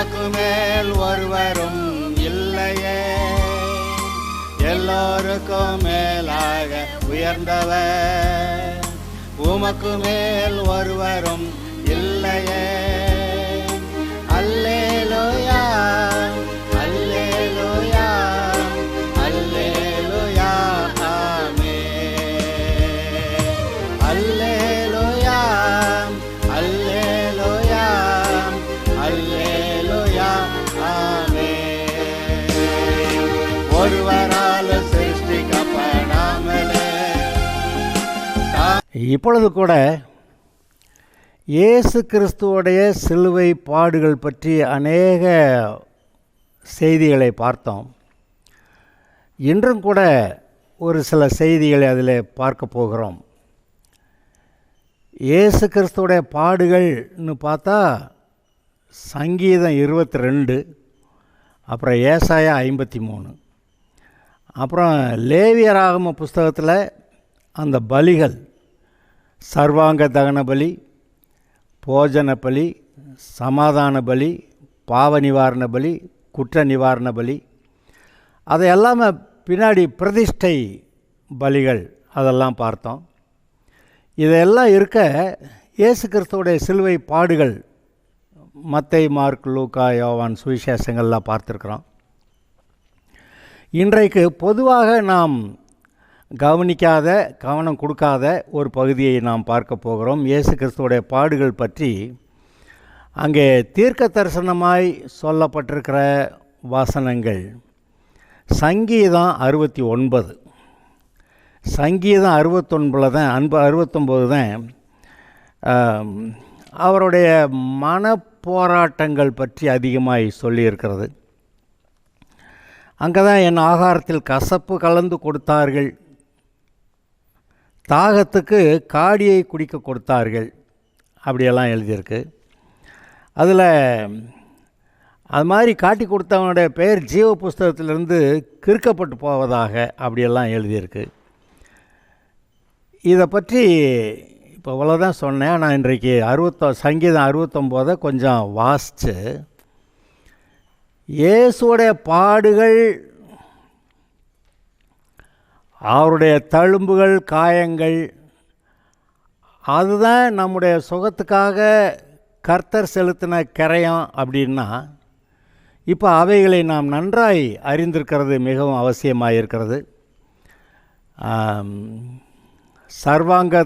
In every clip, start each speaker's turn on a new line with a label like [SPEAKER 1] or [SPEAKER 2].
[SPEAKER 1] உமக்கு மேல் ஒருவரும் இல்லையே, எல்லோருக்கும் மேலாக உயர்ந்தவர். உமக்கு மேல் ஒருவரும் இல்லையே. அல்லேலூயா, அல்லேலூயா, அல்லேலூயா, ஆமென். அல்லேலூயா, அல்லேலூயா, அல்லேலூயா, ஆமென். ஒருவரால் சிருஷ்டிக்கப்படாமலே.
[SPEAKER 2] இப்பொழுது கூட இயேசு கிறிஸ்துவோடைய சிலுவை பாடுகள் பற்றி அநேக செய்திகளை பார்த்தோம். இன்றும் கூட ஒரு சில செய்திகளை அதில் பார்க்க போகிறோம். இயேசு கிறிஸ்துவோடைய பாடுகள்னு பார்த்தா சங்கீதம் 22, அப்புறம் ஏசாயா 53, அப்புறம் லேவியராகம புஸ்தகத்தில் அந்த பலிகள், சர்வாங்க தகன பலி, போஜன பலி, சமாதான பலி, பாவ நிவாரண பலி, குற்ற நிவாரண பலி, அதை எல்லாமே பின்னாடி பிரதிஷ்டை பலிகள் அதெல்லாம் பார்த்தோம். இதெல்லாம் இருக்க இயேசு கிறிஸ்துவோடைய சிலுவை பாடுகள் மத்தேயு, மார்க், லூக்கா, யோவான் சுவிசேஷங்கள்லாம் பார்த்துருக்குறோம். இன்றைக்கு பொதுவாக நாம் கவனிக்காத, கவனம் கொடுக்காத ஒரு பகுதியை நாம் பார்க்க போகிறோம். இயேசு கிறிஸ்துவோடைய பாடுகள் பற்றி அங்கே தீர்க்க தரிசனமாய் சொல்லப்பட்டிருக்கிற வசனங்கள். சங்கீதம் 69, சங்கீதம் 69 தான் 69 தான் அவருடைய மனப்போராட்டங்கள் பற்றி அதிகமாய் சொல்லியிருக்கிறது. அங்கே தான் என் ஆகாரத்தில் கசப்பு கலந்து கொடுத்தார்கள், தாகத்துக்கு காடியை குடிக்க கொடுத்தார்கள், அப்படியெல்லாம் எழுதியிருக்கு. அதில் அது மாதிரி காட்டி கொடுத்தவனுடைய பெயர் ஜீவ புஸ்தகத்திலிருந்து கிறுக்கப்பட்டு போவதாக அப்படியெல்லாம் எழுதியிருக்கு. இதை பற்றி இப்போ இவ்வளோதான் சொன்னேன். நான் இன்றைக்கு சங்கீதம் 69 கொஞ்சம் வாசித்து இயேசுடைய பாடுகள், அவருடைய தழும்புகள், காயங்கள், அதுதான் நம்முடைய சுகத்துக்காக கர்த்தர் செலுத்தின கரையம் அப்படின்னா, இப்போ அவைகளை நாம் நன்றாய் அறிந்திருக்கிறது மிகவும் அவசியமாக இருக்கிறது. சர்வாங்க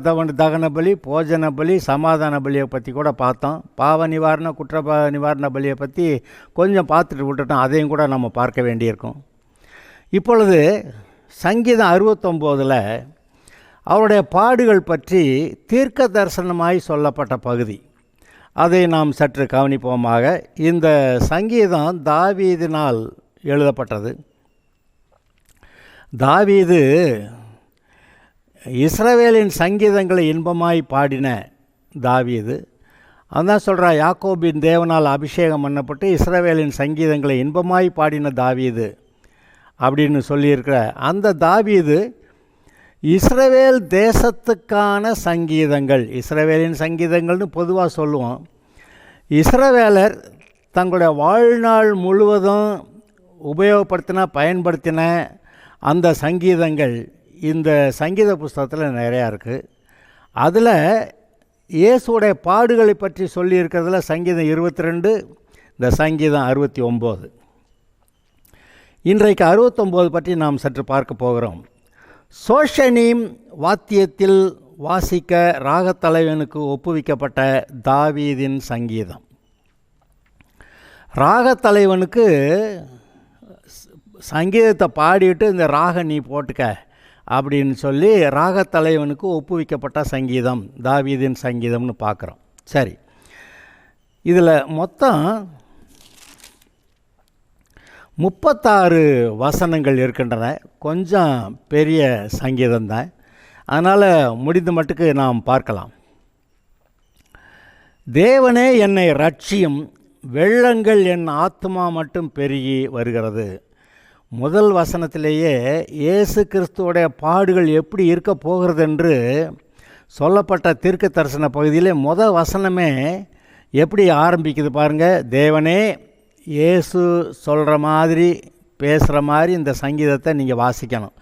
[SPEAKER 2] தகன பலி, போஜன பலி, சமாதான பலியை பற்றி கூட பார்த்தோம். பாவ நிவாரண, குற்ற நிவாரண பலியை பற்றி கொஞ்சம் பார்த்துட்டு விட்டுட்டோம். அதையும் கூட நம்ம பார்க்க வேண்டியிருக்கும். இப்பொழுது சங்கீதம் 69 அவருடைய பாடுகள் பற்றி தீர்க்க தரிசனமாய் சொல்லப்பட்ட பகுதி, அதை நாம் சற்று கவனிப்போமாக. இந்த சங்கீதம் தாவீதினால் எழுதப்பட்டது. தாவீது இஸ்ரவேலின் சங்கீதங்களை இன்பமாய் பாடின தாவீது. அதான் சொல்கிறா, யாக்கோபின் தேவனால் அபிஷேகம் பண்ணப்பட்டு இஸ்ரவேலின் சங்கீதங்களை இன்பமாய் பாடின தாவீது அப்படின்னு சொல்லியிருக்கிற அந்த தாவீது இஸ்ரவேல் தேசத்துக்கான சங்கீதங்கள், இஸ்ரவேலின் சங்கீதங்கள்னு பொதுவாக சொல்லுவோம். இஸ்ரவேலர் தங்களுடைய வாழ்நாள் முழுவதும் பயன்படுத்தின அந்த சங்கீதங்கள் இந்த சங்கீத புஸ்தகத்தில் நிறையா இருக்குது. அதில் இயேசுடைய பாடுகளை பற்றி சொல்லியிருக்கிறதுல சங்கீதம் 22, இந்த சங்கீதம் 69. இன்றைக்கு 69 பற்றி நாம் சற்று பார்க்க போகிறோம். சோஷனீம் வாத்தியத்தில் வாசிக்க ராகத்தலைவனுக்கு ஒப்புவிக்கப்பட்ட தாவீதின் சங்கீதம். ராகத்தலைவனுக்கு சங்கீதத்தை பாடிட்டு இந்த ராக நீ போட்டுக்க அப்படின்னு சொல்லி ராகத்தலைவனுக்கு ஒப்புவிக்கப்பட்ட சங்கீதம் தாவீதின் சங்கீதம்னு பார்க்குறோம். சரி, இதில் மொத்தம் 36 வசனங்கள் இருக்கின்றன. கொஞ்சம் பெரிய சங்கீதம்தான், அதனால் முடிந்த மட்டுக்கு நாம் பார்க்கலாம். தேவனே என்னை ரட்சியும், வெள்ளங்கள் என் ஆத்மா மட்டும் பெருகி வருகிறது. முதல் வசனத்திலேயே இயேசு கிறிஸ்துவோடைய பாடுகள் எப்படி இருக்க போகிறது என்று சொல்லப்பட்ட தீர்க்க தரிசன பகுதியிலே வசனமே எப்படி ஆரம்பிக்குது பாருங்கள். தேவனே இயேசு சொல்கிற மாதிரி பேசுகிற மாதிரி இந்த சங்கீதத்தை நீங்கள் வாசிக்கணும்.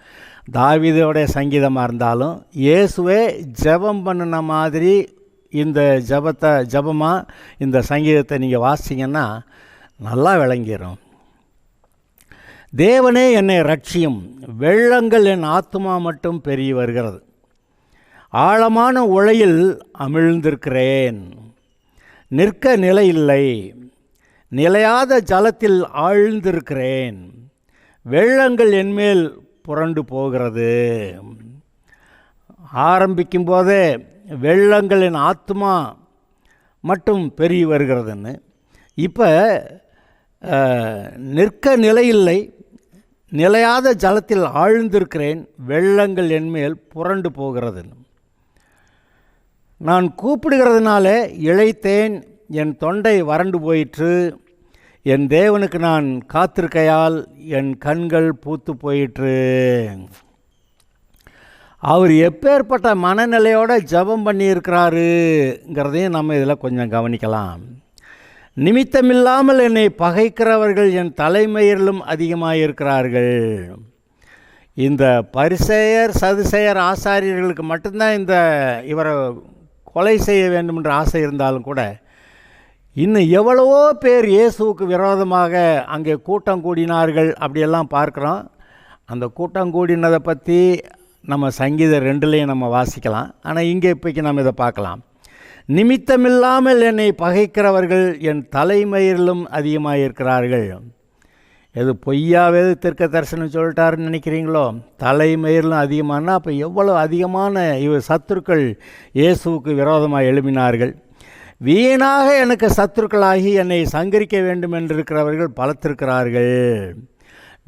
[SPEAKER 2] தாவீதோடைய சங்கீதமாக இருந்தாலும் இயேசுவே ஜெபம் பண்ணின மாதிரி இந்த ஜெபமாக இந்த சங்கீதத்தை நீங்கள் வாசிங்கன்னா நல்லா விளங்கிடும். தேவனே என்னை ரட்சியும், வெள்ளங்கள் என் ஆத்துமா மட்டும் பெருகி வருகிறது. ஆழமான உளையில் அமிழ்ந்திருக்கிறேன், நிற்க நிலை இல்லை, நிலையாத ஜலத்தில் ஆழ்ந்திருக்கிறேன், வெள்ளங்கள் என்மேல் புரண்டு போகிறது. ஆரம்பிக்கும் போதே வெள்ளங்களின் ஆத்மா மட்டும் பெருகி வருகிறதுன்னு, இப்போ நிற்க நிலையில்லை, நிலையாத ஜலத்தில் ஆழ்ந்திருக்கிறேன், வெள்ளங்கள் என்மேல் புரண்டு போகிறதுன்னு. நான் கூப்பிடுகிறதுனால இளைத்தேன், என் தொண்டை வறண்டு போயிற்று, என் தேவனுக்கு நான் காத்திருக்கையால் என் கண்கள் பூத்து போயிற்று. அவர் எப்பேற்பட்ட மனநிலையோடு ஜெபம் பண்ணியிருக்கிறாருங்கிறதையும் நம்ம இதில் கொஞ்சம் கவனிக்கலாம். நிமித்தமில்லாமல் என்னை பகைக்கிறவர்கள் என் தலைமயிரிலும் அதிகமாக இருக்கிறார்கள். இந்த பரிசேயர் சதுசேயர் ஆசாரியர்களுக்கு மட்டும்தான் இவரை கொலை செய்ய வேண்டும் என்ற ஆசை இருந்தாலும் கூட இன்னும் எவ்வளவோ பேர் இயேசுவுக்கு விரோதமாக அங்கே கூட்டம் கூடினார்கள் அப்படியெல்லாம் பார்க்குறோம். அந்த கூட்டம் கூடினதை பற்றி நம்ம சங்கீதம் 2லையும் நம்ம வாசிக்கலாம். ஆனால் இங்கே இப்போக்கி நம்ம இதை பார்க்கலாம். நிமித்தமில்லாமல் என்னை பகைக்கிறவர்கள் என் தலைமயிரிலும் அதிகமாக இருக்கிறார்கள். எது பொய்யாவே தீர்க்க தரிசனம் சொல்லிட்டாருன்னு நினைக்கிறீங்களோ? தலைமயிரிலும் அதிகமானா அப்போ எவ்வளோ அதிகமான சத்துருக்கள் இயேசுவுக்கு விரோதமாக எழுப்பினார்கள். வீணாக எனக்கு சத்துருக்களாகி என்னை சங்கரிக்க வேண்டும் என்றிருக்கிறவர்கள் பலத்திருக்கிறார்கள்.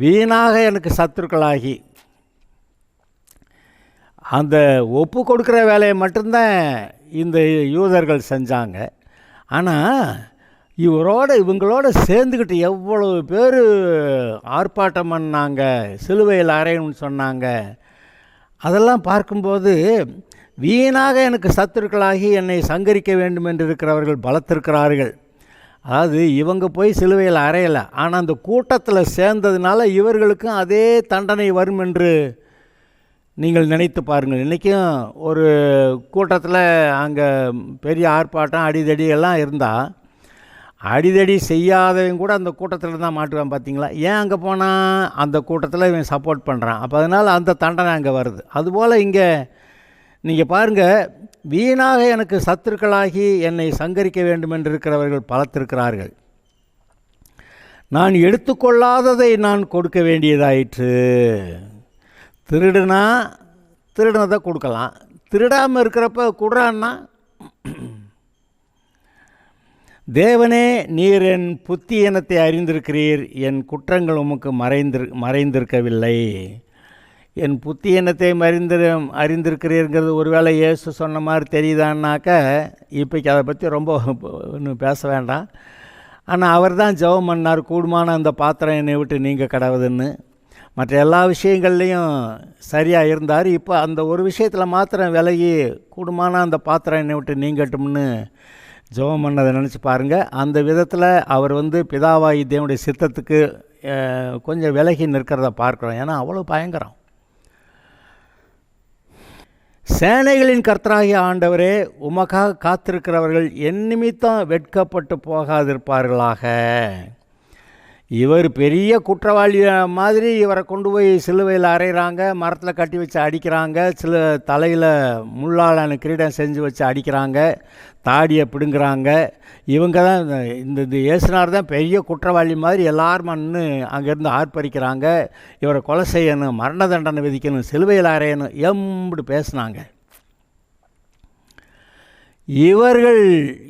[SPEAKER 2] வீணாக எனக்கு சத்துருக்களாகி அந்த ஒப்பு கொடுக்குற வேலையை மட்டும்தான் இந்த யூதர்கள் செஞ்சாங்க. ஆனால் இவங்களோட சேர்ந்துக்கிட்டு எவ்வளவு பேர் ஆர்ப்பாட்டம் பண்ணாங்க, சிலுவையில் அறையணும்னு சொன்னாங்க. அதெல்லாம் பார்க்கும்போது வீணாக எனக்கு சத்துருக்களாகி என்னை சங்கரிக்க வேண்டும் என்று இருக்கிறவர்கள் பலத்திருக்கிறார்கள். அதாவது இவங்க போய் சிலுவையில் அறையலை, ஆனால் அந்த கூட்டத்தில் சேர்ந்ததுனால இவர்களுக்கும் அதே தண்டனை வரும் என்று நீங்கள் நினைத்து பாருங்கள். இன்றைக்கும் ஒரு கூட்டத்தில் அங்கே பெரிய ஆர்ப்பாட்டம் அடிதடி எல்லாம் இருந்தால் அடிதடி செய்யாதவங்க கூட அந்த கூட்டத்தில் தான் மாட்டுவான். பார்த்தீங்களா? ஏன் அங்கே போனால் அந்த கூட்டத்தில் இவன் சப்போர்ட் பண்ணுறான், அப்போ அதனால் அந்த தண்டனை அங்கே வருது. அதுபோல் இங்கே நீங்கள் பாருங்கள், வீணாக எனக்கு சத்துருக்களாகி என்னை சங்கரிக்க வேண்டும் என்று இருக்கிறவர்கள் பலத்திருக்கிறார்கள். நான் எடுத்துக்கொள்ளாததை நான் கொடுக்க வேண்டியதாயிற்று. திருடினதை கொடுக்கலாம், திருடாமல் இருக்கிறப்ப கொடுறான்னா தேவனே நீர் என் புத்தியீனத்தை அறிந்திருக்கிறீர், என் குற்றங்கள் உமக்கு மறைந்திருக்கவில்லை. என் புத்தியீனத்தை அறிந்திருக்கிறீர்ங்கிறது ஒருவேளை இயேசு சொன்ன மாதிரி தெரியுதான்னாக்க இப்போக்கு அதை பற்றி ரொம்ப ஒன்றும் பேச வேண்டாம். ஆனால் அவர் தான் ஜெபம் பண்ணார், கூடுமான அந்த பாத்திரம் என்னை விட்டு நீங்கள் கடவுதுன்னு. மற்ற எல்லா விஷயங்கள்லேயும் சரியாக இருந்தார். இப்போ அந்த ஒரு விஷயத்தில் மாத்திரம் விலகி கூடுமான அந்த பாத்திரம் என்னை விட்டு நீங்கட்டும்னு ஜெபம் பண்ணதை நினச்சி பாருங்கள். அந்த விதத்தில் அவர் பிதாவாகி தேவனுடைய சித்தத்துக்கு கொஞ்சம் விலகி நிற்கிறத பார்க்குறோம். ஏன்னா அவ்வளோ பயங்கரம். சேனைகளின் கர்த்தராகிய ஆண்டவரே, உமக்காக காத்திருக்கிறவர்கள் என் நிமித்தம் வெட்கப்பட்டு போகாதிருப்பார்களாக. இவர் பெரிய குற்றவாளி மாதிரி இவரை கொண்டு போய் சிலுவையில் அறையிறாங்க, மரத்தில் கட்டி வச்சு அடிக்கிறாங்க, தலையில் முள்ளாலான கிரீடம் செஞ்சு வச்சு அடிக்கிறாங்க, தாடியை பிடுங்குறாங்க. இவங்க தான் இந்த இயேசுனார் தான் பெரிய குற்றவாளி மாதிரி எல்லாரும் நின்று அங்கேருந்து ஆர்ப்பரிக்கிறாங்க. இவரை கொலை செய்யணும், மரண தண்டனை விதிக்கணும், சிலுவையில் அறையணும் எம்படி பேசுனாங்க. இவர்கள்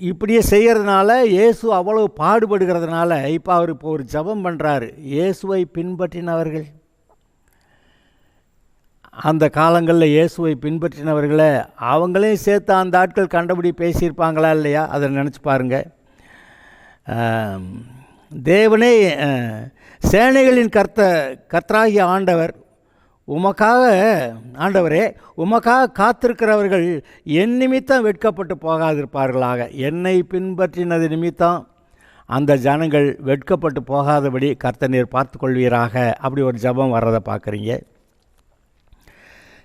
[SPEAKER 2] இப்படியே செய்கிறதுனால இயேசு அவ்வளவு பாடுபடுகிறதுனால இப்போ அவர் ஒரு ஜெபம் பண்ணுறாரு. இயேசுவை பின்பற்றினவர்கள், அந்த காலங்களில் இயேசுவை பின்பற்றினவர்களை அவங்களையும் சேர்த்து அந்த ஆட்கள் கண்டபடி பேசியிருப்பாங்களா இல்லையா? அதை நினச்சி பாருங்கள். தேவனே, சேனைகளின் கர்த்தராகிய ஆண்டவர், ஆண்டவரே உமக்காக காத்திருக்கிறவர்கள் என் நிமித்தம் வெட்கப்பட்டு போகாதிருப்பார்களாக. என்னை பின்பற்றினது நிமித்தம் அந்த ஜனங்கள் வெட்கப்பட்டு போகாதபடி கர்த்தர் நீர் பார்த்து கொள்வீராக. அப்படி ஒரு ஜெபம் வர்றதை பார்க்குறீங்க.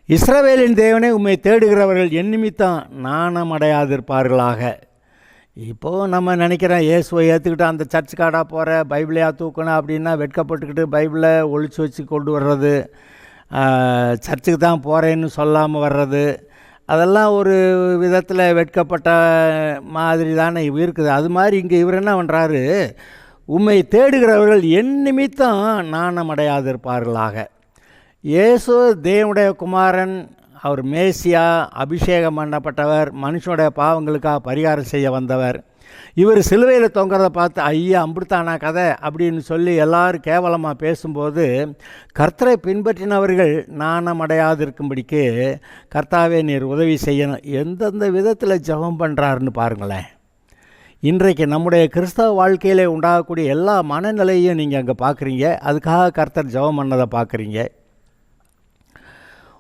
[SPEAKER 2] இஸ்ரவேலின் தேவனே உம்மை தேடுகிறவர்கள் என் நிமித்தம் நாணமடையாதிருப்பார்களாக. இப்போது நம்ம நினைக்கிறோம், இயேசுவை ஏற்றுக்கிட்டு அந்த சர்ச் கார்டாக போகிற, பைபிளையாக தூக்கணும் அப்படின்னா வெட்கப்பட்டுக்கிட்டு பைபிளை ஒழிச்சு வச்சு கொண்டு வர்றது, சர்ச்சுக்கு தான் போகிறேன்னு சொல்லாமல் வர்றது, அதெல்லாம் ஒரு விதத்தில் வெட்கப்பட்ட மாதிரி தானே இருக்குது. அது மாதிரி இங்கே இவர் என்ன பண்ணுறாரு, உம்மை தேடுகிறவர்கள் என் நிமித்தம் நாணமடையாதிருப்பார்களாக. இயேசு தேவனுடைய குமாரன், அவர் மேசியா, அபிஷேகம் பண்ணப்பட்டவர், மனுஷனுடைய பாவங்களுக்காக பரிகாரம் செய்ய வந்தவர். இவர் சிலுவையில் தொங்குறதை பார்த்து ஐயா அம்பிடுத்தானா கதை அப்படின்னு சொல்லி எல்லாரும் கேவலமாக பேசும்போது கர்த்தரை பின்பற்றினவர்கள் நாணமடையாதிருக்கும்படிக்கு கர்த்தாவே நீர் உதவி செய்யணும். எந்தெந்த விதத்தில் ஜெபம் பண்ணுறாருன்னு பாருங்களேன். இன்றைக்கு நம்முடைய கிறிஸ்தவ வாழ்க்கையிலே உண்டாகக்கூடிய எல்லா மனநிலையும் நீங்கள் அங்கே பார்க்குறீங்க. அதுக்காக கர்த்தர் ஜெபம் பண்ணதை பார்க்குறீங்க.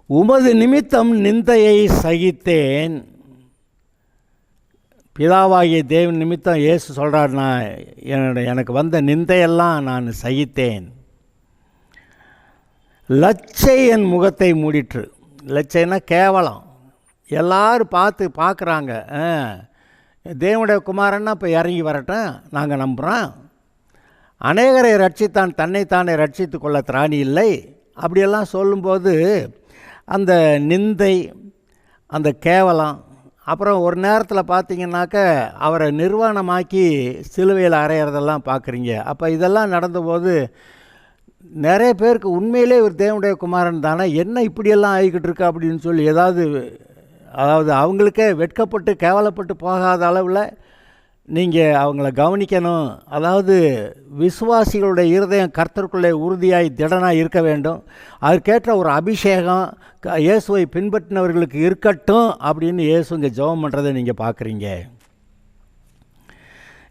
[SPEAKER 2] உமது நிமித்தம் நிந்தையை சகித்தேன். பிதாவாகிய தேவன் நிமித்தம் இயேசு சொல்கிறார், நான் எனக்கு வந்த நிந்தையெல்லாம் நான் சகித்தேன். லச்சை என் முகத்தை மூடிற்று. லச்சைன்னா கேவலம். எல்லாரும் பார்க்குறாங்க, தேவனுடைய குமாரன்னா இப்போ இறங்கி வரட்டும், நாங்கள் நம்புகிறோம். அநேகரை ரட்சித்தான், தன்னைத்தானே ரட்சித்து கொள்ள திராணி இல்லை. அப்படியெல்லாம் சொல்லும்போது அந்த நிந்தை, அந்த கேவலம், அப்புறம் ஒரு நேரத்தில் பார்த்திங்கனாக்க அவரை நிர்வாணமாக்கி சிலுவையில் அறையிறதெல்லாம் பார்க்குறீங்க. அப்போ இதெல்லாம் நடந்தபோது நிறைய பேருக்கு உண்மையிலே ஒரு தேவனுடைய குமாரன் தானே, என்ன இப்படியெல்லாம் ஆகிக்கிட்டு இருக்கு அப்படின்னு சொல்லி அதாவது அவங்களுக்கே வெட்கப்பட்டு கேவலப்பட்டு போகாத அளவில் நீங்கள் அவங்கள கவனிக்கணும். அதாவது விசுவாசிகளுடைய இருதயம் கர்த்தருக்குள்ளே உறுதியாய் திடனாக இருக்க வேண்டும். அதுக்கேற்ற ஒரு அபிஷேகம் இயேசுவை பின்பற்றினவர்களுக்கு இருக்கட்டும் அப்படின்னு இயேசு இங்கே ஜெபம் பண்ணுறதை நீங்கள் பார்க்குறீங்க.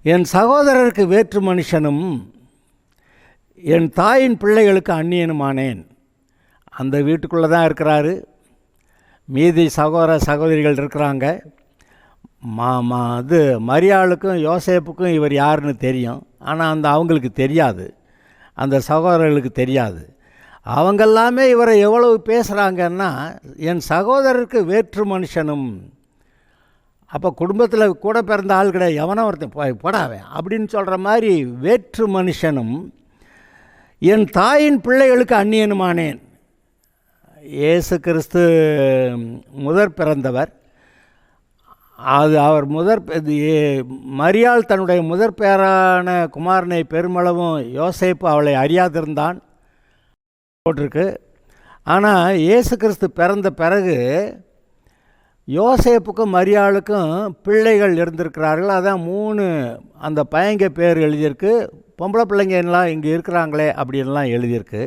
[SPEAKER 2] என் சகோதரருக்கு வேற்று மனுஷனும் என் தாயின் பிள்ளைகளுக்கு அந்நியனுமானேன். அந்த வீட்டுக்குள்ளே தான் இருக்கிறாரு. மீதி சகோதர சகோதரிகள் இருக்கிறாங்க. மரியாளுக்கும் யோசேப்புக்கும் இவர் யாருன்னு தெரியும். ஆனால் அவங்களுக்கு தெரியாது, அந்த சகோதரர்களுக்கு தெரியாது. அவங்கெல்லாமே இவரை எவ்வளவு பேசுகிறாங்கன்னா, என் சகோதரருக்கு வேற்று மனுஷனும். அப்போ குடும்பத்தில் கூட பிறந்த ஆள் கிடையாது, எவனோ ஒருத்தன் போடாவேன் அப்படின்னு சொல்கிற மாதிரி வேற்று மனுஷனும் என் தாயின் பிள்ளைகளுக்கு அந்நியனுமானேன். இயேசு கிறிஸ்து முதற் பிறந்தவர். அவர் மரியாள் தன்னுடைய முதற் பேரான குமாரனை பெருமளவும் யோசேப்பு அவளை அறியாதிருந்தான் போட்டிருக்கு. ஆனால் இயேசு கிறிஸ்து பிறந்த பிறகு யோசேப்புக்கும் மரியாளுக்கும் பிள்ளைகள் இருந்திருக்கிறார்கள். அதான் 3 அந்த பையங்க பேர் எழுதியிருக்கு. பொம்பளை பிள்ளைங்க எல்லாம் இங்கே இருக்கிறாங்களே அப்படின்லாம் எழுதியிருக்கு.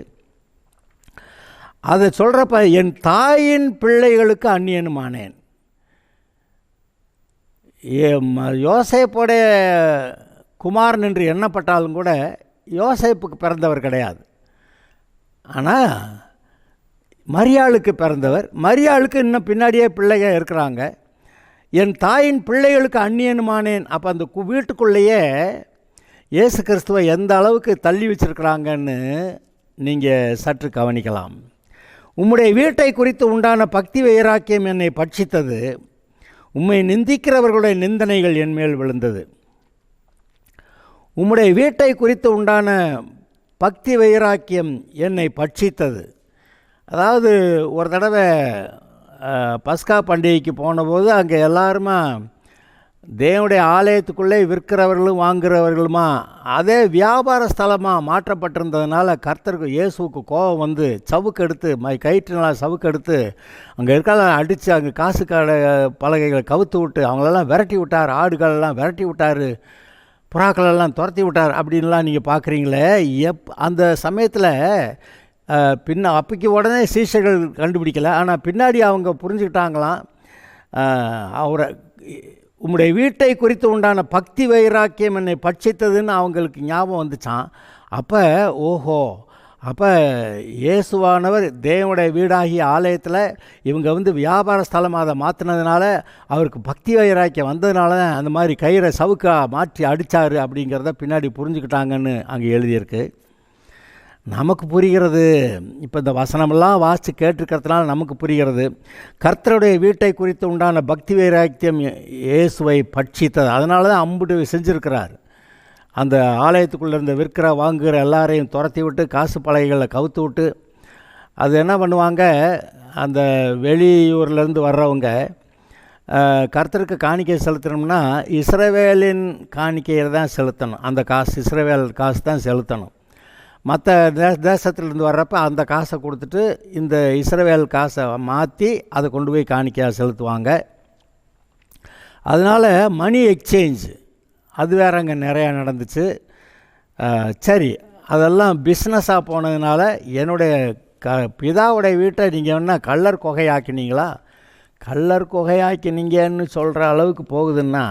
[SPEAKER 2] அதை சொல்கிறப்ப என் தாயின் பிள்ளைகளுக்கு அந்நியனுமானேன். யோசேப்புடைய குமாரன் என்று எண்ணப்பட்டாலும் கூட யோசேப்புக்கு பிறந்தவர் கிடையாது. ஆனால் மரியாளுக்கு பிறந்தவர். மரியாளுக்கு இன்னும் பின்னாடியே பிள்ளைங்க இருக்கிறாங்க. என் தாயின் பிள்ளைகளுக்கு அந்நியனுமானேன். அப்போ அந்த வீட்டுக்குள்ளேயே இயேசு கிறிஸ்துவை எந்த அளவுக்கு தள்ளி வச்சிருக்கிறாங்கன்னு நீங்கள் சற்று கவனிக்கலாம். உம்முடைய வீட்டை குறித்து உண்டான பக்தி வைராக்கியம் என்னை பட்சித்தது. உம்மை நிந்திக்கிறவர்களுடைய நிந்தனைகள் என் மேல் விழுந்தது. உம்முடைய வீட்டை குறித்து உண்டான பக்தி வைராக்கியம் என்னை பட்சித்தது. அதாவது ஒரு தடவை பஸ்கா பண்டிகைக்கு போனபோது அங்கே எல்லாருமா தேவனுடைய ஆலயத்துக்குள்ளே விற்கிறவர்களும் வாங்குகிறவர்களுமா அதே வியாபார ஸ்தலமாக மாற்றப்பட்டிருந்ததுனால கர்த்தருக்கு இயேசுவுக்கு கோபம் வந்து சவுக்கெடுத்து கயிற்றுனால சவுக்கெடுத்து அங்கே இருக்கலாம் அடித்து அங்கே காசு கடை பலகைகளை கவுத்து விட்டு அவங்களெல்லாம் விரட்டி விட்டார். ஆடுகளெல்லாம் விரட்டி விட்டார், புறாக்களெல்லாம் துரத்தி விட்டார் அப்படின்லாம் நீங்கள் பார்க்குறீங்களே. அந்த சமயத்தில் அப்பைக்கு உடனே சீஷர்கள் கண்டுபிடிக்கலை. ஆனால் பின்னாடி அவங்க புரிஞ்சுக்கிட்டாங்களாம். அவரை உம்முடைய வீட்டை குறித்து உண்டான பக்தி வைராக்கியம் என்னை பட்சித்ததுன்னு அவங்களுக்கு ஞாபகம் வந்துச்சான். அப்போ ஓஹோ, அப்போ இயேசுவானவர் தேவனுடைய வீடாகிய ஆலயத்தில் இவங்க வியாபார ஸ்தலமாக அதை மாற்றினதுனால, அவருக்கு பக்தி வைராக்கியம் வந்ததுனால தான் அந்த மாதிரி கயிறை சவுக்கா மாற்றி அடித்தார் அப்படிங்கிறத பின்னாடி புரிஞ்சுக்கிட்டாங்கன்னு அங்கே எழுதியிருக்கு. நமக்கு புரிகிறது, இப்போ இந்த வசனமெல்லாம் வாசித்து கேட்டிருக்கிறதுனால நமக்கு புரிகிறது, கர்த்தருடைய வீட்டை குறித்து உண்டான பக்தி வைராக்கியம் இயேசுவை பட்சித்தது. அதனால தான் அம்புட்டு செஞ்சுருக்கிறார். அந்த ஆலயத்துக்குள்ளே இருந்த விற்கிற வாங்குகிற எல்லாரையும் துரத்தி விட்டு காசு பலகைகளில் கவுத்து விட்டு, அது என்ன பண்ணுவாங்க, அந்த வெளியூர்லேருந்து வர்றவங்க கர்த்தருக்கு காணிக்கை செலுத்தணும்னா இஸ்ரவேலின் காணிக்கையை தான் செலுத்தணும். அந்த காசு இஸ்ரவேல் காசு தான் செலுத்தணும். மற்ற தேசத்துலேருந்து வர்றப்ப அந்த காசை கொடுத்துட்டு இந்த இஸ்ரவேல் காசை மாற்றி அதை கொண்டு போய் காணிக்கையாக செலுத்துவாங்க. அதனால் மணி எக்ஸ்சேஞ்ச் அது வேறு அங்கே நிறையா நடந்துச்சு. சரி, அதெல்லாம் பிஸ்னஸாக போனதுனால என்னுடைய பிதாவுடைய வீட்டை நீங்கள் என்ன கள்ளர் குகையாக்கினீங்களா? கள்ளர் குகையாக்கினீங்கன்னு சொல்கிற அளவுக்கு போகுதுன்னா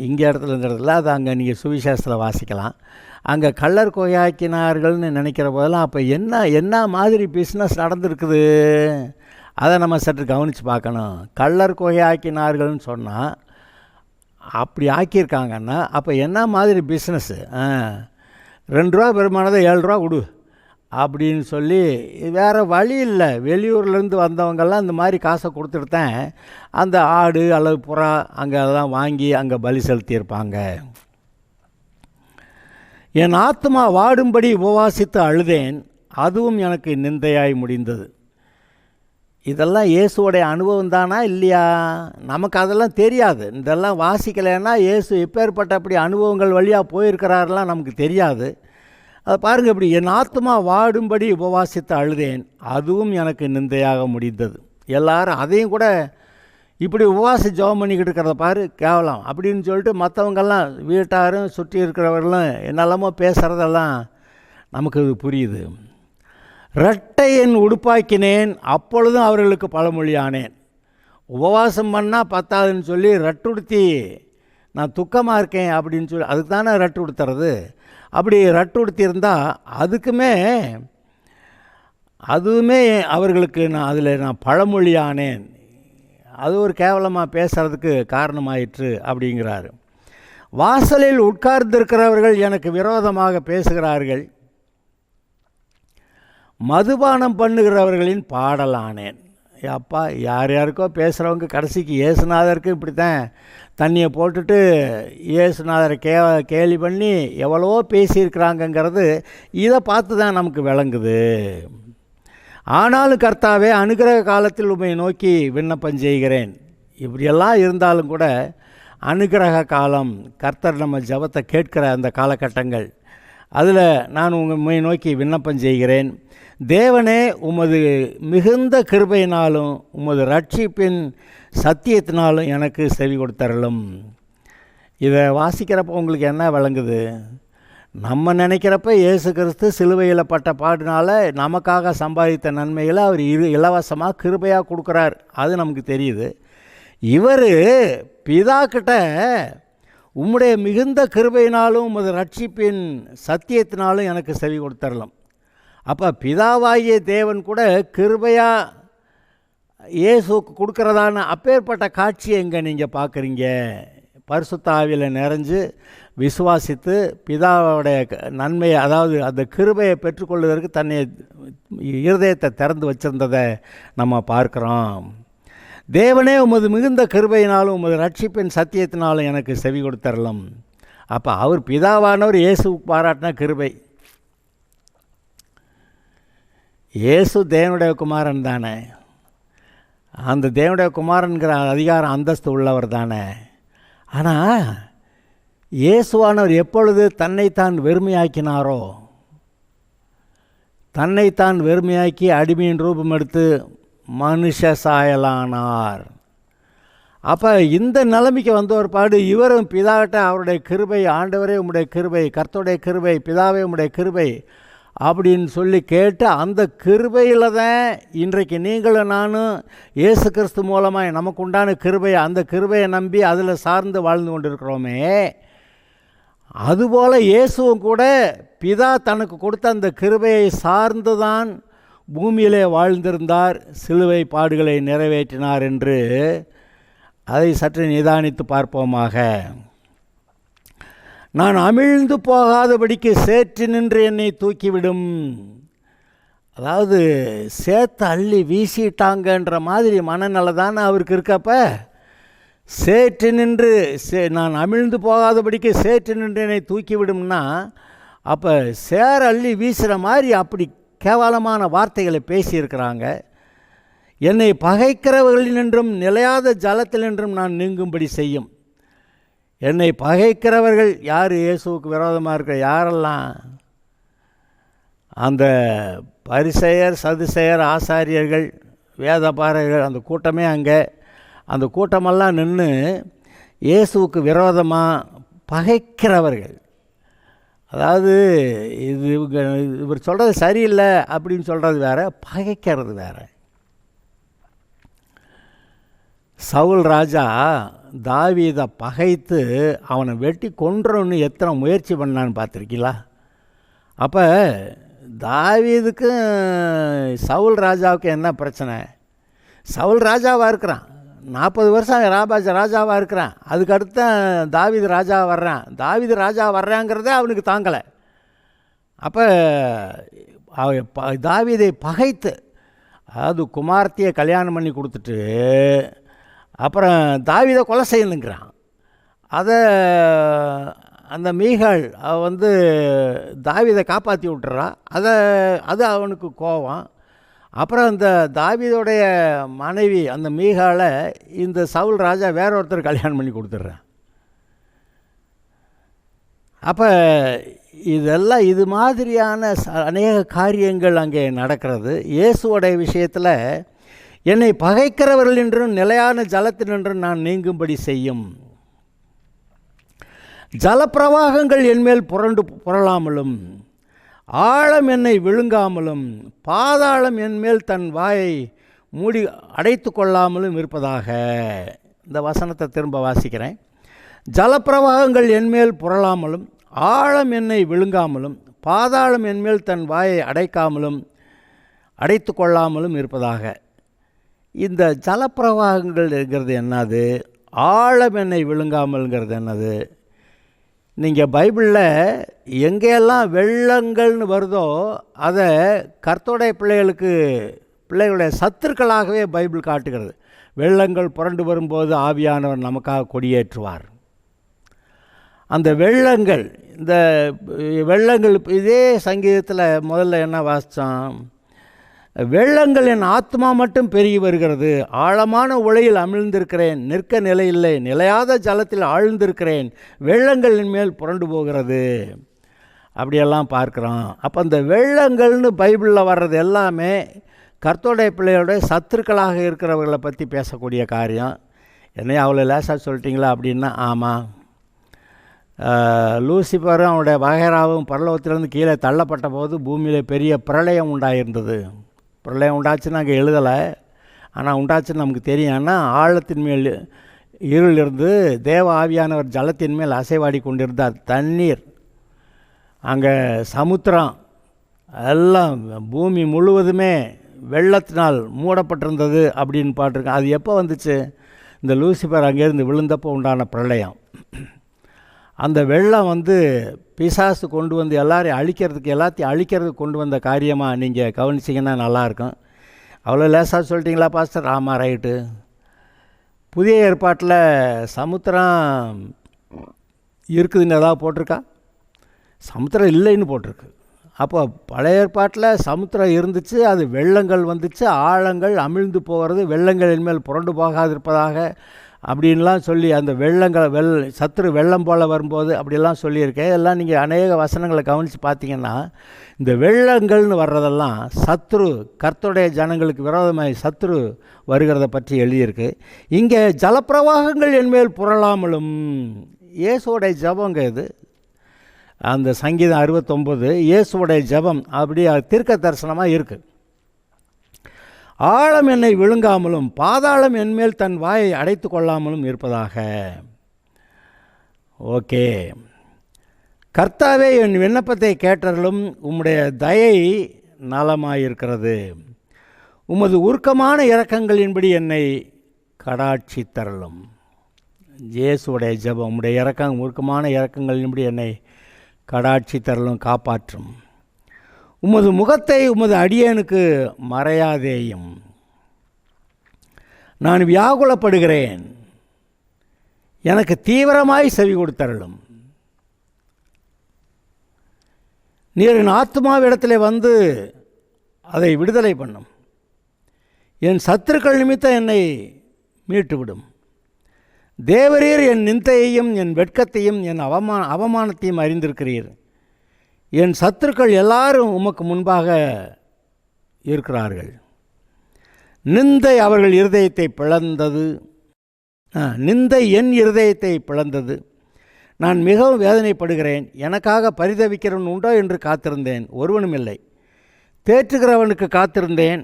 [SPEAKER 2] இங்கே இடத்துல இந்த இடத்துல அது அங்கே நீங்கள் சுவிசேஷத்தில் வாசிக்கலாம். அங்கே கள்ளர் குகையாக்கினார்கள்னு நினைக்கிற போதெல்லாம் அப்போ என்ன மாதிரி பிஸ்னஸ் நடந்திருக்குது, அதை நம்ம சற்று கவனித்து பார்க்கணும். கள்ளர் குகையாக்கினார்கள்னு சொன்னால் அப்படி ஆக்கியிருக்காங்கன்னா அப்போ என்ன மாதிரி பிஸ்னஸ்ஸு? 2 ரூபா பெருமானதை 7 ரூபா கொடு அப்படின்னு சொல்லி, வேறு வழி இல்லை. வெளியூர்லேருந்து வந்தவங்கெல்லாம் இந்த மாதிரி காசை கொடுத்துட்டுதான் அந்த ஆடு அல்லது புறா அங்கே அதெல்லாம் வாங்கி அங்கே பலி செலுத்தியிருப்பாங்க. என் ஆத்மா வாடும்படி உபவாசித்து அழுதேன், அதுவும் எனக்கு நிந்தையாய் முடிந்தது. இதெல்லாம் இயேசுவோடைய அனுபவம் தானா இல்லையா? நமக்கு அதெல்லாம் தெரியாது. இதெல்லாம் வாசிக்கலைன்னா இயேசு எப்பேற்பட்ட அப்படி அனுபவங்கள் வழியாக போயிருக்கிறாரெல்லாம் நமக்கு தெரியாது. அதை பாருங்கள், இப்படி என் ஆத்மா வாடும்படி உபவாசித்து அழுதேன், அதுவும் எனக்கு நிந்தையாக முடிந்தது. எல்லாரும் அதையும் கூட இப்படி உபவாசி ஜெபம் பண்ணிக்கிட்டு இருக்கிறத பாரு கேவலம் அப்படின்னு சொல்லிட்டு மற்றவங்கெல்லாம் வீட்டாரும் சுற்றி இருக்கிறவர்களும் என்னெல்லாமோ பேசுகிறதெல்லாம் நமக்கு இது புரியுது. இரட்டை என் உடுப்பாக்கினேன், அப்பொழுதும் அவர்களுக்கு பழமொழியானேன். உபவாசம் பண்ணால் பத்தாதுன்னு சொல்லி ரட்டுடுத்தி நான் துக்கமாக இருக்கேன் அப்படின்னு சொல்லி, அதுக்கு தானே ரட்டு உடுத்துறது. அப்படி ரட்டு உடுத்தியிருந்தால் அதுவுமே அவர்களுக்கு நான் பழமொழியானேன், அது ஒரு கேவலமாக பேசுகிறதுக்கு காரணமாயிற்று அப்படிங்கிறாரு. வாசலில் உட்கார்ந்திருக்கிறவர்கள் எனக்கு விரோதமாக பேசுகிறார்கள், மதுபானம் பண்ணுகிறவர்களின் பாடலானேன். அப்பா, யாருக்கோ பேசுகிறவங்க கடைசிக்கு இயேசுநாதருக்கு இப்படித்தான் தண்ணியை போட்டுட்டு இயேசுநாதரை கேலி பண்ணி எவ்வளவோ பேசியிருக்கிறாங்கங்கிறது இதை பார்த்து தான் நமக்கு விளங்குது. ஆனாலும் கர்த்தாவே, அனுக்கிரக காலத்தில் உம்மை நோக்கி விண்ணப்பம் செய்கிறேன். இப்படியெல்லாம் இருந்தாலும் கூட அனுக்கிரக காலம், கர்த்தர் நம்ம ஜெபத்தை கேட்கிற அந்த காலகட்டங்கள், அதில் நான் உம்மை நோக்கி விண்ணப்பம் செய்கிறேன். தேவனே, உமது மிகுந்த கிருபையினாலும் உமது ரட்சிப்பின் சத்தியத்தினாலும் எனக்கு செவி கொடுத்தருளும். இதை வாசிக்கிறப்போ உங்களுக்கு என்ன விளங்குது? நம்ம நினைக்கிறப்ப இயேசு கிறிஸ்து சிலுவையில் பட்ட பாடினால நமக்காக சம்பாதித்த நன்மைகளை அவர் இலவசமாக கிருபையாக கொடுக்குறார், அது நமக்கு தெரியுது. இவர் பிதாக்கிட்ட உம்முடைய மிகுந்த கிருபையினாலும் உமது ரட்சிப்பின் சத்தியத்தினாலும் எனக்கு செவி கொடுத்தரலாம். அப்போ பிதாவாகிய தேவன் கூட கிருபையாக இயேசுக்கு கொடுக்குறதான அப்பேற்பட்ட காட்சியை எங்கே நீங்கள் பார்க்குறீங்க? பரிசுத்த ஆவியில் நிறைஞ்சு விசுவாசித்து பிதாவுடைய நன்மையை, அதாவது அந்த கிருபையை பெற்றுக்கொள்வதற்கு தன்னை இருதயத்தை திறந்து வச்சிருந்ததை நம்ம பார்க்குறோம். தேவனே, உமது மிகுந்த கிருபையினாலும் உமது ரட்சிப்பின் சத்தியத்தினாலும் எனக்கு செவி கொடுத்தரலாம். அப்போ அவர் பிதாவானவர் இயேசுக்கு பாராட்டின கிருபை. இயேசு தேவனுடைய குமாரன் தானே, அந்த தேவனுடைய குமாரன்கிற அதிகாரம் அந்தஸ்து உள்ளவர் தானே. ஆனால் இயேசுவானவர் எப்பொழுது தன்னைத்தான் வெறுமையாக்கினாரோ, தன்னைத்தான் வெறுமையாக்கி அடிமையின் ரூபம் எடுத்து மனுஷ சாயலானார். அப்போ இந்த நிலைமைக்கு வந்த ஒரு பாடு இவரும் பிதாவிட்ட அவருடைய கிருபை, ஆண்டவரே உம்முடைய கிருபை, கர்த்தருடைய கிருபை, பிதாவே உம்முடைய கிருபை அப்படின்னு சொல்லி கேட்டு அந்த கிருபையில் தான் இன்றைக்கு நீங்களும் நானும் இயேசு கிறிஸ்து மூலமாக நமக்கு உண்டான கிருபை, அந்த கிருபையை நம்பி அதில் சார்ந்து வாழ்ந்து கொண்டிருக்கிறோமே. அதுபோல் இயேசுவும் கூட பிதா தனக்கு கொடுத்த அந்த கிருபையை சார்ந்து தான் பூமியிலே வாழ்ந்திருந்தார், சிலுவை பாடுகளை நிறைவேற்றினார் என்று அதை சற்று நிதானித்து பார்ப்போமாக. நான் அமிழ்ந்து போகாதபடிக்கு சேற்று நின்று என்னை தூக்கிவிடும். அதாவது சேத்தை அள்ளி வீசிட்டாங்கன்ற மாதிரி மனநிலை தானே அவருக்கு இருக்கப்ப, சேற்று நின்று நான் அமிழ்ந்து போகாதபடிக்கு சேற்று நின்று என்னை தூக்கிவிடும்னா, அப்போ சேர் அள்ளி வீசுகிற மாதிரி அப்படி கேவலமான வார்த்தைகளை பேசியிருக்கிறாங்க. என்னை பகைக்கிறவர்களினின்றும் நிலையாத ஜலத்தினின்றும் நான் நீங்கும்படி செய்யும். என்னை பகைக்கிறவர்கள் யார்? இயேசுவுக்கு விரோதமாக இருக்கிற யாரெல்லாம்? அந்த பரிசேயர், சதுசேயர், ஆசாரியர்கள், வேதபாரகர்கள், அந்த கூட்டமே அங்கே. அந்த கூட்டமெல்லாம் நின்று இயேசுவுக்கு விரோதமாக பகைக்கிறவர்கள். அதாவது இவர் சொல்கிறது சரியில்லை அப்படின்னு சொல்கிறது வேறு, பகைக்கிறது வேறு. சவுல் ராஜா தாவீதை பகைத்து அவனை வெட்டி கொன்றோன்னு எத்தனை முயற்சி பண்ணான்னு பார்த்துருக்கீங்களா? அப்போ தாவீதுக்கும் சவுல் ராஜாவுக்கு என்ன பிரச்சனை? சவுல் ராஜாவாக இருக்கிறான், 40 வருஷம் ராஜாவாக இருக்கிறான். அதுக்கடுத்து தாவீது ராஜாவாக வர்றான். தாவீது ராஜா வர்றாங்கிறதே அவனுக்கு தாங்கலை. அப்போ தாவீதை பகைத்து, அதாவது குமார்த்தியை கல்யாணம் பண்ணி கொடுத்துட்டு அப்புறம் தாவீதை கொலை செய்யணுங்கிறான். அதை அந்த மீகாள் தாவீதை காப்பாற்றி விட்டுறா. அது அவனுக்கு கோபம். அப்புறம் அந்த தாவீதோடைய மனைவி அந்த மீகாளை இந்த சவுல் ராஜா வேற ஒருத்தர் கல்யாணம் பண்ணி கொடுத்துட்றான். அப்போ இதெல்லாம் இது மாதிரியான அநேக காரியங்கள் அங்கே நடக்கிறது. இயேசுவோடைய விஷயத்தில் என்னை பகைக்கிறவர்கள் என்றும் நிலையான ஜலத்தினின்றும் நான் நீங்கும்படி செய்யும். ஜலப்பிரவாகங்கள் என்மேல் புரளாமலும், ஆழம் என்னை விழுங்காமலும், பாதாளம் என்மேல் தன் வாயை மூடி அடைத்து கொள்ளாமலும் இருப்பதாக. இந்த வசனத்தை திரும்ப வாசிக்கிறேன். ஜலப்பிரவாகங்கள் என்மேல் புரளாமலும், ஆழம் என்னை விழுங்காமலும், பாதாளம் என்மேல் தன் வாயை அடைத்து கொள்ளாமலும் இருப்பதாக. இந்த ஜலப்பிரவாகங்கள்ங்கிறது என்னது? ஆழம் என்னை விழுங்காமல்ங்கிறது என்னது? நீங்கள் பைபிளில் எங்கெல்லாம் வெள்ளங்கள்னு வருதோ அதை கர்த்தருடைய பிள்ளைகளுடைய சத்துருக்களாகவே பைபிள் காட்டுகிறது. வெள்ளங்கள் புரண்டு வரும்போது ஆவியானவர் நமக்காக கொடியேற்றுவார். அந்த வெள்ளங்கள், இந்த வெள்ளங்கள் இதே சங்கீதத்தில் முதல்ல என்ன வாசித்தோம்? வெள்ளங்கள் என் ஆத்மா மட்டும் பெருகி வருகிறது, ஆழமான உலையில் அமிழ்ந்திருக்கிறேன், நிற்க நிலையில்லை, நிலையாத ஜலத்தில் ஆழ்ந்திருக்கிறேன், வெள்ளங்களின் மேல் புரண்டு போகிறது. அப்படியெல்லாம் பார்க்குறோம். அப்போ அந்த வெள்ளங்கள்னு பைபிளில் வர்றது எல்லாமே கர்த்தருடைய பிள்ளைகளுடைய சத்துருக்களாக இருக்கிறவர்களை பற்றி பேசக்கூடிய காரியம். என்னையா அவ்வளோ லேசாக சொல்லிட்டீங்களா அப்படின்னா, ஆமாம், லூசிபரும் அவனுடைய வகைராவும் பரலோகத்திலிருந்து கீழே தள்ளப்பட்ட போது பூமியில் பெரிய பிரளயம் உண்டாயிருந்தது. பிரளயம் உண்டாச்சுன்னு அங்கே எழுதலை, ஆனால் உண்டாச்சுன்னு நமக்கு தெரியும். ஆனால் ஆழத்தின் மேல் இருள் இருந்து தேவ ஆவியானவர் ஜலத்தின் மேல் அசைவாடி கொண்டிருந்தார். தண்ணீர், அங்கே சமுத்திரம் எல்லாம் பூமி முழுவதுமே வெள்ளத்தினால் மூடப்பட்டிருந்தது அப்படின்னு பாட்டிருக்கேன். அது எப்போ வந்துச்சு? இந்த லூசிபர் அங்கேருந்து விழுந்தப்போ உண்டான பிரளயம். அந்த வெள்ளம் பிசாசு கொண்டு வந்து எல்லாத்தையும் அழிக்கிறதுக்கு கொண்டு வந்த காரியமாக நீங்கள் கவனிச்சிங்கன்னா நல்லாயிருக்கும். அவ்வளோ லேசாக சொல்லிட்டீங்களா பாஸ்டர்? ஆமாம், ரைட்டு. புதிய ஏற்பாட்டில் சமுத்திரம் இருக்குதுன்னு ஏதாவது போட்டிருக்கா? சமுத்திரம் இல்லைன்னு போட்டிருக்கு. அப்போ பழைய ஏற்பாட்டில் சமுத்திரம் இருந்துச்சு, அது வெள்ளங்கள் வந்துச்சு, ஆழங்கள் அமிழ்ந்து போகிறது, வெள்ளங்களின் மேல் புரண்டு போகாதிருப்பதாக அப்படின்லாம் சொல்லி அந்த வெள்ளங்கள் சத்துரு வெள்ளம் போல் வரும்போது அப்படிலாம் சொல்லியிருக்கேன். எல்லாம் நீங்கள் அநேக வசனங்களை கவனித்து பார்த்தீங்கன்னா இந்த வெள்ளங்கள்னு வர்றதெல்லாம் சத்துரு, கர்த்தருடைய ஜனங்களுக்கு விரோதமாக சத்துரு வருகிறத பற்றி எழுதியிருக்கு. இங்கே ஜலப்பிரவாகங்கள் என்மேல் புரளாமலும், இயேசுவோடைய ஜபங்க இது. அந்த சங்கீதம் 69 இயேசுவோடைய ஜபம் அப்படி தீர்க்க தரிசனமாக இருக்குது. ஆழம் என்னை விழுங்காமலும், பாதாளம் என்மேல் தன் வாயை அடைத்து கொள்ளாமலும் இருப்பதாக. ஓகே, கர்த்தாவே, என் விண்ணப்பத்தை கேட்டருளும். உம்முடைய தயை நலமாயிருக்கிறது. உமது உருக்கமான இரக்கங்களின்படி என்னை கடாட்சி தரலும். இயேசுடைய ஜெபம், உம்முடைய உருக்கமான இரக்கங்களின்படி என்னை கடாட்சி தரலும், காப்பாற்றும். உமது முகத்தை உமது அடியேனுக்கு மறையாதேயும். நான் வியாகுலப்படுகிறேன், எனக்கு தீவிரமாய் செவி கொடுத்தருளும். நீர் என் ஆத்மாவிடத்திலே வந்து அதை விடுதலை பண்ணும். என் சத்துருக்கள் நிமித்தம் என்னை மீட்டுவிடும். தேவரீர் என் நிந்தையையும் என் வெட்கத்தையும் என் அவமானத்தையும் அறிந்திருக்கிறீர். என் சத்துருக்கள் எல்லாரும் உமக்கு முன்பாக இருக்கிறார்கள். நிந்தை அவர்கள் இருதயத்தை பிளந்தது. நிந்தை என் இருதயத்தை பிளந்தது. நான் மிகவும் வேதனைப்படுகிறேன். எனக்காக பரிதவிக்கிறவன் உண்டோ என்று காத்திருந்தேன், ஒருவனும் இல்லை. தேற்றுகிறவனுக்கு காத்திருந்தேன்,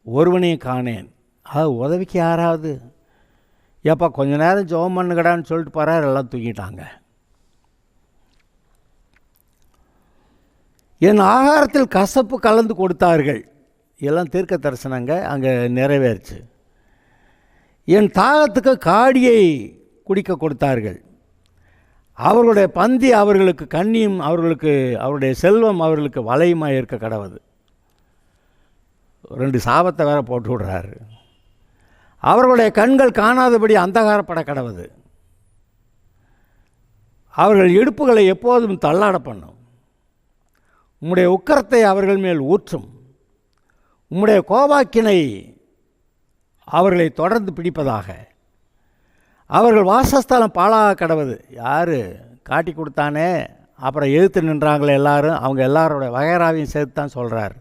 [SPEAKER 2] ஒருவனையும் காணேன். உதவிக்கு யாராவது ஏப்பா கொஞ்ச நேரம் ஜெபம் பண்ணுங்கடான்னு சொல்லிட்டு போகிறார், எல்லாம் தூங்கிட்டாங்க. என் ஆகாரத்தில் கசப்பு கலந்து கொடுத்தார்கள். எல்லாம் தீர்க்க தரிசனங்க அங்கே நிறைவேறுச்சு. என் தாகத்துக்கு காடியை குடிக்க கொடுத்தார்கள். அவர்களுடைய பந்தி அவர்களுக்கு கண்ணியும் அவருடைய செல்வம் அவர்களுக்கு வலையுமாக இருக்க கடவுது. 2 சாபத்தை வேற போட்டு விடுறாரு. அவர்களுடைய கண்கள் காணாதபடி அந்தகாரப்பட கடவுது. அவர்கள் இடுப்புகளை எப்போதும் தள்ளாட பண்ணும். உம்முடைய உக்கரத்தை அவர்கள் மேல் ஊற்றும். உம்முடைய கோபாக்கினை அவர்களை தொடர்ந்து பிடிப்பதாக. அவர்கள் வாசஸ்தலம் பாழாக கடவுது. யார் காட்டி கொடுத்தானே அப்புறம் எதிர்த்து நின்றாங்களே எல்லாரும், அவங்க எல்லாரோட வகைராவையும் சேர்த்து தான் சொல்கிறார்.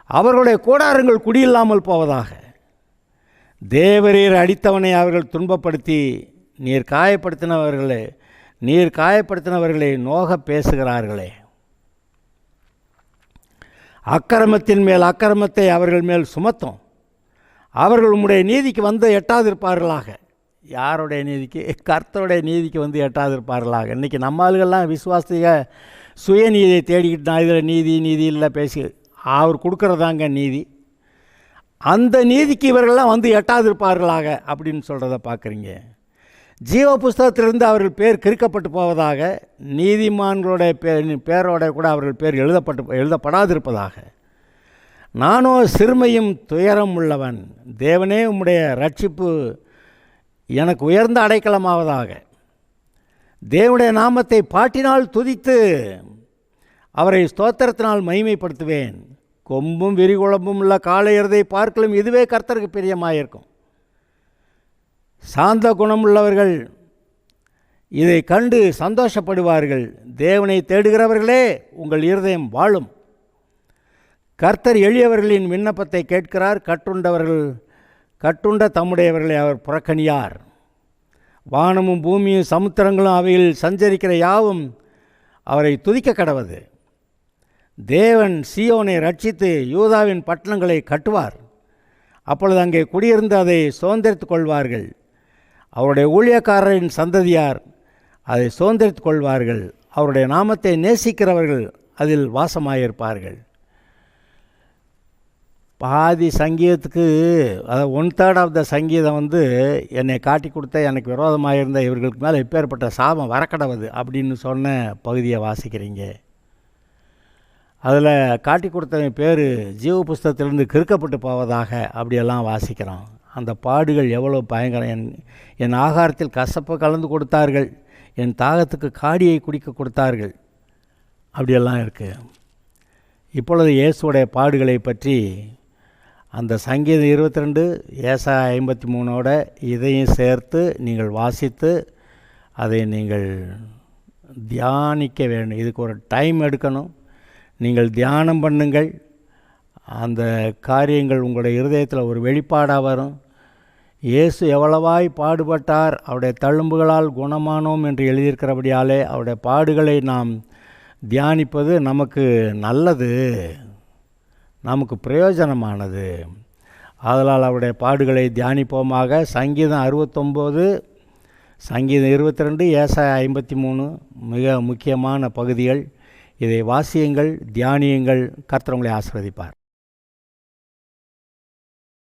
[SPEAKER 2] அவர்களுடைய கூடாரங்கள் குடியில்லாமல் போவதாக. தேவரீர் அடித்தவனை அவர்கள் துன்பப்படுத்தி நீர் காயப்படுத்தினவர்களை நோக பேசுகிறார்களே. அக்கிரமத்தின் மேல் அக்கிரமத்தை அவர்கள் மேல் சுமத்தும். அவர்கள் உம்முடைய நீதிக்கு வந்து எட்டாதிருப்பார்களாக. யாருடைய நீதிக்கு? கர்த்தருடைய நீதிக்கு வந்து எட்டாதிருப்பார்களாக. இன்றைக்கி நம்ம ஆளுகள்லாம் விசுவாசிக சுயநீதியை தேடிக்கிட்டு நான் இதில் நீதி இல்லை பேசி அவர் கொடுக்குறதாங்க நீதி. அந்த நீதிக்கு இவர்கள்லாம் வந்து எட்டாதிருப்பார்களாக அப்படின்னு சொல்கிறத பார்க்குறீங்க. ஜீவ புஸ்தகத்திலிருந்து அவர்கள் பேர் கிறுக்கப்பட்டு போவதாக. நீதிமான்களுடைய பேரோட கூட அவர்கள் பேர் எழுதப்படாதிருப்பதாக. நானோ சிறுமையும் துயரம் உள்ளவன். தேவனே, உம்முடைய ரட்சிப்பு எனக்கு உயர்ந்த அடைக்கலமாவதாக. தேவனுடைய நாமத்தை பாட்டினால் துதித்து அவரை ஸ்தோத்திரத்தினால் மகிமைப்படுத்துவேன். கொம்பும் விரிகுழம்பும் உள்ள காளையர்தை பார்க்கலும் இதுவே கர்த்தருக்கு பிரியமாயிருக்கும். சாந்த குணமுள்ளவர்கள் இதை கண்டு சந்தோஷப்படுவார்கள். தேவனை தேடுகிறவர்களே, உங்கள் இருதயம் வாழும். கர்த்தர் எளியவர்களின் விண்ணப்பத்தை கேட்கிறார். கட்டுண்ட தம்முடையவர்களை அவர் புறக்கணியார். வானமும் பூமியும் சமுத்திரங்களும் அவையில் சஞ்சரிக்கிற யாவும் அவரை துதிக்க கடவது. தேவன் சீயோனை ரட்சித்து யூதாவின் பட்டணங்களை கட்டுவார். அப்பொழுது அங்கே குடியிருந்து அதை சுதந்திரித்து கொள்வார்கள். அவருடைய ஊழியக்காரரின் சந்ததியார் அதை சுதந்திரித்து கொள்வார்கள். அவருடைய நாமத்தை நேசிக்கிறவர்கள் அதில் வாசமாயிருப்பார்கள். பாதி சங்கீதத்துக்கு, அதாவது 1/3 ஆஃப் த சங்கீதம் என்னை காட்டி கொடுத்த எனக்கு விரோதமாக இருந்த இவர்களுக்கு மேலே எப்பேற்பட்ட சாபம் வரக்கடவுது அப்படின்னு சொன்ன பகுதியை வாசிக்கிறீங்க. அதில் காட்டி கொடுத்தவன் பேர் ஜீவ புஸ்தகத்திலிருந்து கிறுக்கப்பட்டு போவதாக அப்படியெல்லாம் வாசிக்கிறோம். அந்த பாடுகள் எவ்வளோ பயங்கரம். என் ஆகாரத்தில் கசப்பு கலந்து கொடுத்தார்கள், என் தாகத்துக்கு காடியை குடிக்க கொடுத்தார்கள், அப்படியெல்லாம் இருக்குது. இப்பொழுது இயேசுடைய பாடுகளை பற்றி அந்த சங்கீதம் 22 ஏசாயா 53 இதையும் சேர்த்து நீங்கள் வாசித்து அதை நீங்கள் தியானிக்க வேண்டும். இதுக்கு ஒரு டைம் எடுக்கணும். நீங்கள் தியானம் பண்ணுங்கள். அந்த காரியங்கள் உங்களுடைய இருதயத்தில் ஒரு வெளிப்பாடாக வரும். இயேசு எவ்வளவாய் பாடுபட்டார், அவருடைய தழும்புகளால் குணமானோம் என்று எழுதியிருக்கிறபடியாலே அவருடைய பாடுகளை நாம் தியானிப்பது நமக்கு நல்லது, நமக்கு பிரயோஜனமானது. ஆதலால் அவருடைய பாடுகளை தியானிப்போமாக. சங்கீதம் 69 சங்கீதம் 22, ஏசாயா 53 மிக முக்கியமான பகுதிகள். இதை வாசியுங்கள், தியானியுங்கள். கர்த்தர் உங்களை ஆசீர்வதிப்பார்.